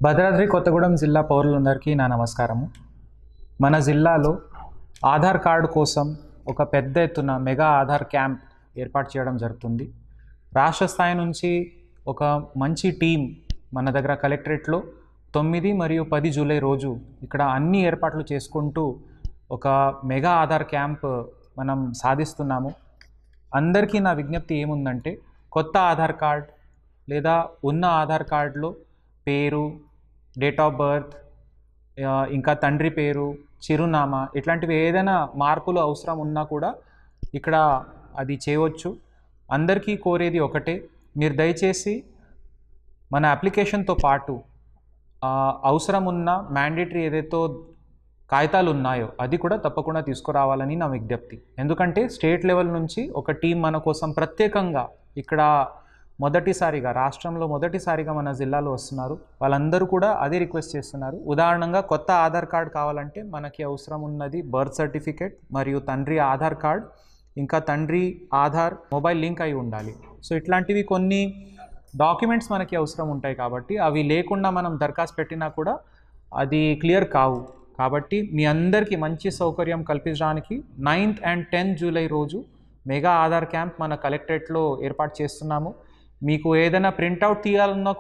భద్రాద్రి కొత్తగూడెం జిల్లా పౌరులందరికీ నా నమస్కారము. మన జిల్లాలో ఆధార్ కార్డు కోసం ఒక పెద్ద ఎత్తున మెగా ఆధార్ క్యాంప్ ఏర్పాటు చేయడం జరుగుతుంది. రాష్ట్ర స్థాయి నుంచి ఒక మంచి టీం మన దగ్గర కలెక్టరేట్లో 9 మరియు 10 జూలై రోజు ఇక్కడ అన్ని ఏర్పాట్లు చేసుకుంటూ ఒక మెగా ఆధార్ క్యాంప్ మనం సాధిస్తున్నాము. అందరికీ నా విజ్ఞప్తి ఏముందంటే, కొత్త ఆధార్ కార్డ్ లేదా ఉన్న ఆధార్ కార్డులో పేరు, డేట్ ఆఫ్ బర్త్, ఇంకా తండ్రి పేరు, చిరునామా ఇట్లాంటివి ఏదైనా మార్పులు అవసరం ఉన్నా కూడా ఇక్కడ అది చేయవచ్చు. అందరికీ కోరేది ఒకటే, మీరు దయచేసి మన అప్లికేషన్తో పాటు అవసరం ఉన్న మ్యాండేటరీ ఏదైతే కాగితాలు ఉన్నాయో అది కూడా తప్పకుండా తీసుకురావాలని నా విజ్ఞప్తి. ఎందుకంటే స్టేట్ లెవెల్ నుంచి ఒక టీం మన కోసం ప్రత్యేకంగా ఇక్కడ రాష్ట్రంలో మొదటిసారిగా మన జిల్లాలో వస్తున్నారు. వాళ్ళందరూ కూడా అదే రిక్వెస్ట్ చేస్తున్నారు. ఉదాహరణంగా కొత్త ఆధార్ కార్డ్ కావాలంటే మనకి అవసరం ఉన్నది బర్త్ సర్టిఫికేట్ మరియు తండ్రి ఆధార్ కార్డ్, ఇంకా తండ్రి ఆధార్ మొబైల్ లింక్ అయి ఉండాలి. సో ఇట్లాంటివి కొన్ని డాక్యుమెంట్స్ మనకి అవసరం ఉంటాయి కాబట్టి అవి లేకుండా మనం దరఖాస్తు పెట్టినా కూడా అది క్లియర్ కావు. కాబట్టి మీ అందరికీ మంచి సౌకర్యం కల్పించడానికి 9th and 10th జూలై రోజు మెగా ఆధార్ క్యాంప్ మన కలెక్టరేట్లో ఏర్పాటు చేస్తున్నాము. మీకు ఏదైనా ప్రింట్అవుట్ తీయాలన్నా